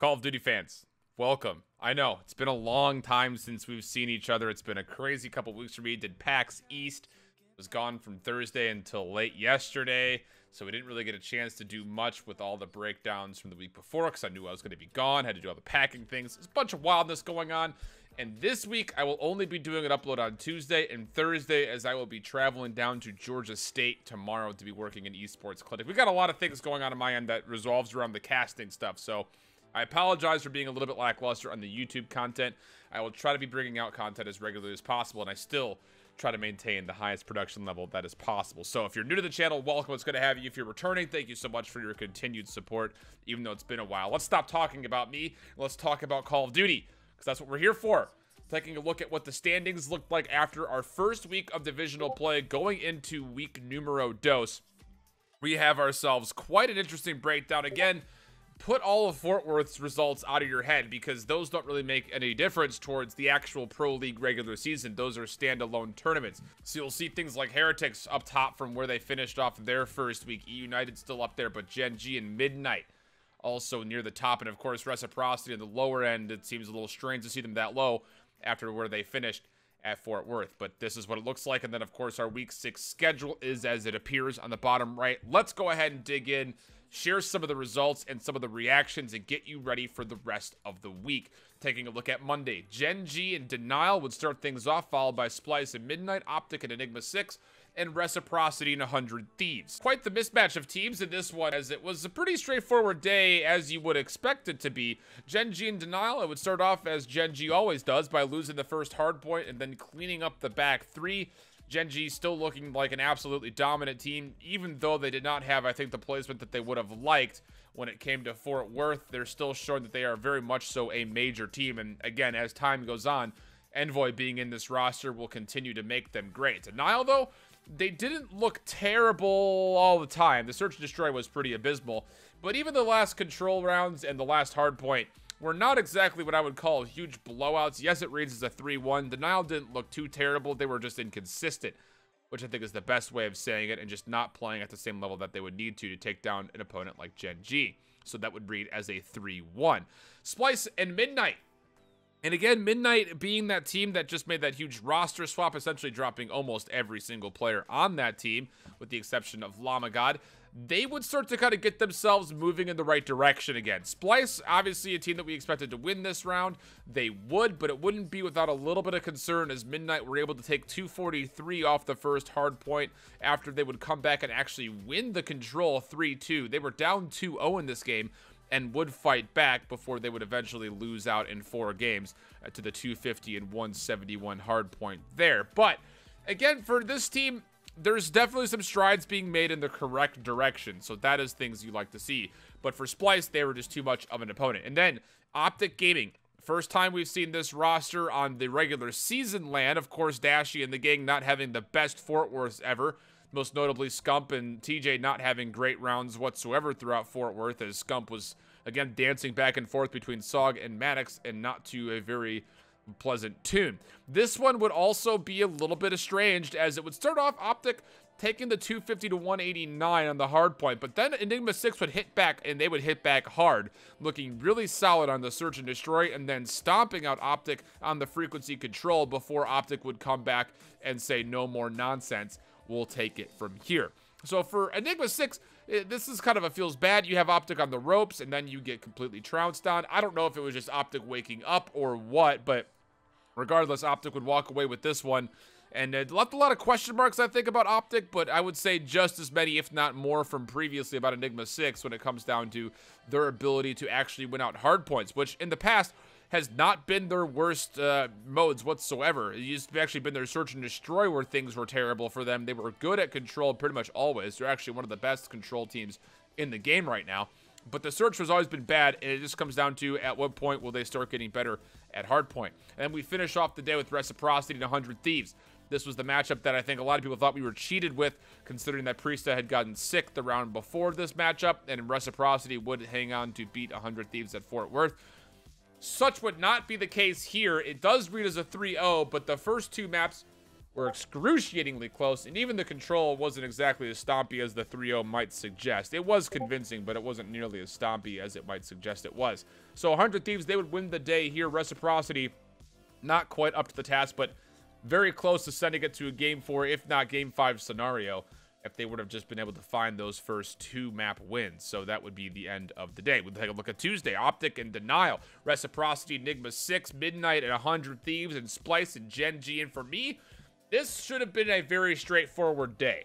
Call of Duty fans, welcome. I know, it's been a long time since we've seen each other. It's been a crazy couple weeks for me. Did PAX East. Was gone from Thursday until late yesterday, so we didn't really get a chance to do much with all the breakdowns from the week before because I knew I was going to be gone, had to do all the packing things. There's a bunch of wildness going on, and this week I will only be doing an upload on Tuesday and Thursday as I will be traveling down to Georgia State tomorrow to be working in esports clinic. We got a lot of things going on my end that resolves around the casting stuff, so I apologize for being a little bit lackluster on the YouTube content. I will try to be bringing out content as regularly as possible, and I still try to maintain the highest production level that is possible. So if you're new to the channel, welcome. It's good to have you. If you're returning, thank you so much for your continued support, even though it's been a while. Let's stop talking about me, and let's talk about Call of Duty, because that's what we're here for. Taking a look at what the standings looked like after our first week of divisional play, going into week numero dos. We have ourselves quite an interesting breakdown. Again, put all of Fort Worth's results out of your head because those don't really make any difference towards the actual Pro League regular season. Those are standalone tournaments. So you'll see things like Heretics up top from where they finished off their first week. E United still up there, but Gen G and Midnight also near the top. And of course, Reciprocity on the lower end. It seems a little strange to see them that low after where they finished at Fort Worth. But this is what it looks like. And then of course, our week 6 schedule is as it appears on the bottom right. Let's go ahead and dig in, share some of the results and some of the reactions, and get you ready for the rest of the week. Taking a look at Monday, Gen G and Denial would start things off, followed by Splice and Midnight, Optic and Enigma 6, and Reciprocity and 100 Thieves. Quite the mismatch of teams in this one, as it was a pretty straightforward day as you would expect it to be. Gen G and Denial, it would start off as Gen G always does, by losing the first hardpoint and then cleaning up the back three. Gen G still looking like an absolutely dominant team, even though they did not have, I think, the placement that they would have liked when it came to Fort Worth. They're still showing that they are very much so a major team, and again, as time goes on, Envoy being in this roster will continue to make them great. Denial, though, they didn't look terrible all the time. The Search and Destroy was pretty abysmal, but even the last control rounds and the last hardpoint were not exactly what I would call huge blowouts. Yes, it reads as a 3-1. Denial didn't look too terrible. They were just inconsistent, which I think is the best way of saying it, and just not playing at the same level that they would need to take down an opponent like Gen G. So that would read as a 3-1. Splice and Midnight. And again, Midnight being that team that just made that huge roster swap, essentially dropping almost every single player on that team, with the exception of Llama God, they would start to kind of get themselves moving in the right direction again. Splice, obviously a team that we expected to win this round. They would, but it wouldn't be without a little bit of concern, as Midnight were able to take 243 off the first hard point after they would come back and actually win the control 3-2. They were down 2-0 in this game and would fight back before they would eventually lose out in 4 games to the 250 and 171 hard point there. But again, for this team, there's definitely some strides being made in the correct direction, so that is things you like to see. But for Splice, they were just too much of an opponent. And then Optic Gaming, first time we've seen this roster on the regular season land. Of course, Dashy and the gang not having the best Fort Worths ever, most notably Scump and TJ not having great rounds whatsoever throughout Fort Worth, as Scump was again dancing back and forth between Sog and Maddox, and not to a very pleasant tune. This one would also be a little bit estranged, as it would start off Optic taking the 250 to 189 on the hard point, but then Enigma 6 would hit back, and they would hit back hard, looking really solid on the Search and Destroy, and then stomping out Optic on the frequency control before Optic would come back and say no more nonsense, we'll take it from here. So for Enigma 6, this is kind of a feels bad. You have Optic on the ropes, and then you get completely trounced on. I don't know if it was just Optic waking up or what, but regardless, Optic would walk away with this one. And it left a lot of question marks, I think, about Optic, but I would say just as many, if not more, from previously about Enigma 6 when it comes down to their ability to actually win out hard points, which in the past has not been their worst modes whatsoever. It used to actually been their Search and Destroy where things were terrible for them. They were good at control pretty much always. They're actually one of the best control teams in the game right now. But the Search has always been bad, and it just comes down to at what point will they start getting better at hardpoint. And we finish off the day with Reciprocity and 100 Thieves. This was the matchup that I think a lot of people thought we were cheated with, considering that Priesta had gotten sick the round before this matchup, and Reciprocity would hang on to beat 100 Thieves at Fort Worth. Such would not be the case here. It does read as a 3-0, but the first 2 maps were excruciatingly close, and even the control wasn't exactly as stompy as the 3-0 might suggest. It was convincing, but it wasn't nearly as stompy as it might suggest it was. So 100 Thieves, they would win the day here. Reciprocity, not quite up to the task, but very close to sending it to a Game 4, if not Game 5 scenario, if they would have just been able to find those first 2 map wins. So that would be the end of the day. We'll take a look at Tuesday. Optic and Denial. Reciprocity, Enigma 6, Midnight, and 100 Thieves, and Splice and Gen G. And for me, this should have been a very straightforward day,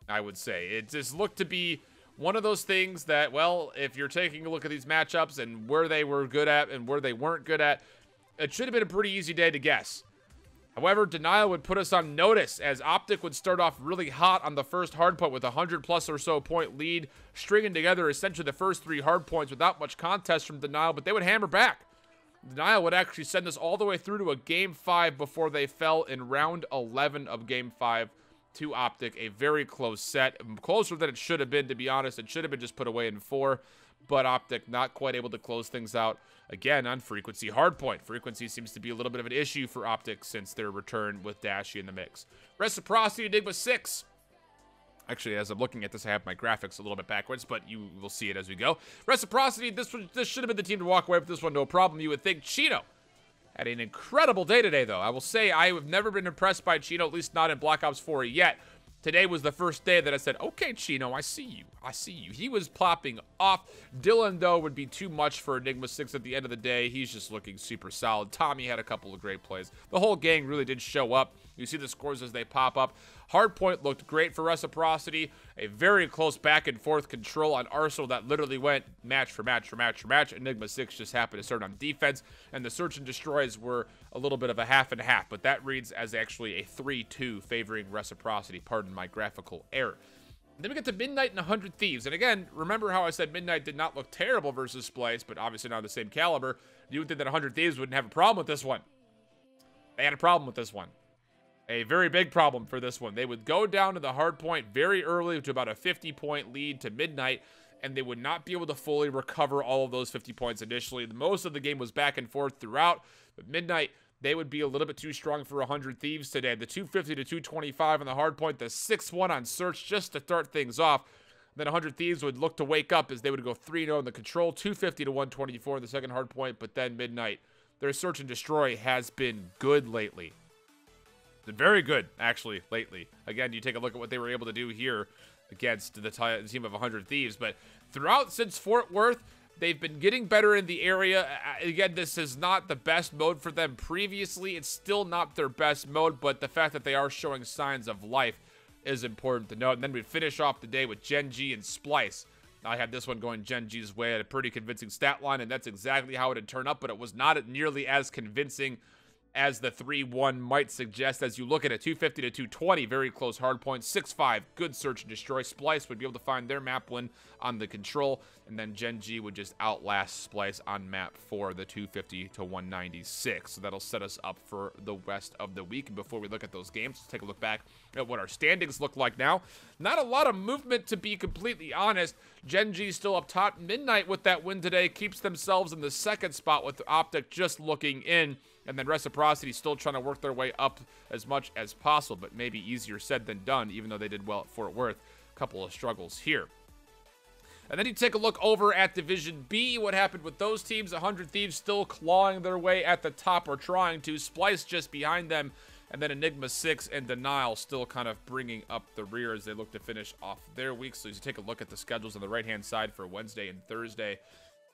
I would say. It just looked to be one of those things that, well, if you're taking a look at these matchups and where they were good at and where they weren't good at, it should have been a pretty easy day to guess. However, Denial would put us on notice as Optic would start off really hot on the first hardpoint with a 100+ or so point lead, stringing together essentially the first 3 hardpoints without much contest from Denial, but they would hammer back. Denial would actually send us all the way through to a Game 5 before they fell in round 11 of Game 5 to Optic. A very close set. Closer than it should have been, to be honest. It should have been just put away in 4, but Optic not quite able to close things out again on Frequency hardpoint. Frequency seems to be a little bit of an issue for Optic since their return with Dashy in the mix. Reciprocity, Enigma 6. Actually, as I'm looking at this, I have my graphics a little bit backwards, but you will see it as we go. Reciprocity, this should have been the team to walk away with this one, no problem. You would think Chino had an incredible day today, though. I will say I have never been impressed by Chino, at least not in Black Ops 4 yet. Today was the first day that I said, okay, Chino, I see you. I see you. He was plopping off. Dylan, though, would be too much for Enigma 6 at the end of the day. He's just looking super solid. Tommy had a couple of great plays. The whole gang really did show up. You see the scores as they pop up. Hardpoint looked great for Reciprocity. A very close back and forth control on Arsenal that literally went match for match for match for match. Enigma 6 just happened to start on defense, and the search and destroys were a little bit of a half and half, but that reads as actually a 3-2 favoring Reciprocity. Pardon my graphical error. Then we get to Midnight and 100 Thieves. And again, remember how I said Midnight did not look terrible versus Splice, but obviously not the same caliber. You would think that 100 Thieves wouldn't have a problem with this one. They had a problem with this one. A very big problem for this one. They would go down to the hard point very early to about a 50-point lead to Midnight, and they would not be able to fully recover all of those 50 points initially. Most of the game was back and forth throughout, but Midnight, they would be a little bit too strong for 100 Thieves today. The 250 to 225 on the hard point, the 6-1 on search just to start things off. Then 100 Thieves would look to wake up as they would go 3-0 in the control, 250 to 124 in the second hard point, but then Midnight, their search and destroy has been good lately. Very good, actually, lately. Again, you take a look at what they were able to do here against the team of 100 Thieves. But throughout since Fort Worth, they've been getting better in the area. Again, this is not the best mode for them previously. It's still not their best mode, but the fact that they are showing signs of life is important to note. And then we finish off the day with Gen G and Splice. I had this one going Gen G's way at a pretty convincing stat line, and that's exactly how it had turned up, but it was not nearly as convincing as the 3-1 might suggest. As you look at it, 250 to 220, very close hard point. 6-5, good search and destroy. Splice would be able to find their map win on the control, and then Gen G would just outlast Splice on map 4, the 250 to 196. So that'll set us up for the rest of the week. And before we look at those games, let's take a look back at what our standings look like now. Not a lot of movement, to be completely honest. Gen G still up top. Midnight with that win today keeps themselves in the second spot with Optic just looking in. And then Reciprocity still trying to work their way up as much as possible, but maybe easier said than done, even though they did well at Fort Worth. A couple of struggles here. And then you take a look over at Division B. What happened with those teams? 100 Thieves still clawing their way at the top, or trying to. Splice just behind them. And then Enigma 6 and Denial still kind of bringing up the rear as they look to finish off their week. So as you take a look at the schedules on the right-hand side for Wednesday and Thursday,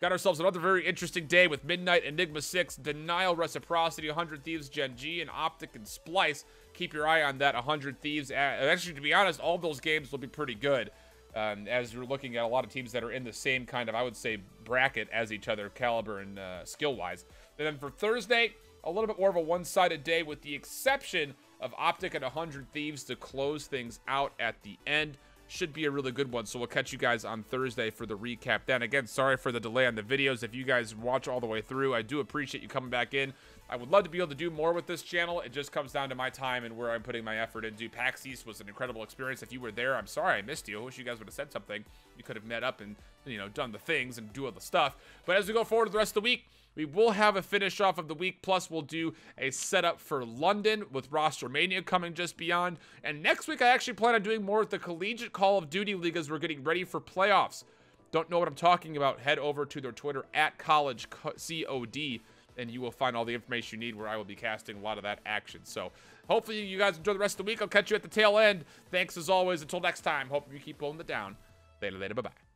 got ourselves another very interesting day with Midnight, Enigma 6, Denial, Reciprocity, 100 Thieves, Gen G, and Optic and Splice. Keep your eye on that 100 Thieves. Actually, to be honest, all those games will be pretty good. As you're looking at a lot of teams that are in the same kind of, I would say, bracket as each other, caliber and skill-wise. And then for Thursday, a little bit more of a one-sided day with the exception of Optic and 100 Thieves to close things out at the end. Should be a really good one, so we'll catch you guys on Thursday for the recap then. Again, sorry for the delay on the videos. If you guys watch all the way through, I do appreciate you coming back in. I would love to be able to do more with this channel. It just comes down to my time and where I'm putting my effort into. PAX East was an incredible experience. If you were there, I'm sorry I missed you. I wish you guys would have said something. You could have met up and, you know, done the things and do all the stuff. But as we go forward to the rest of the week, We will have a finish off of the week, plus we'll do a setup for London with Roster Mania coming just beyond. And next week, I actually plan on doing more with the Collegiate Call of Duty League as we're getting ready for playoffs. Don't know what I'm talking about? Head over to their Twitter at CollegeCOD, and you will find all the information you need where I will be casting a lot of that action. So hopefully you guys enjoy the rest of the week. I'll catch you at the tail end. Thanks as always. Until next time, hope you keep pulling it down. Later, bye-bye.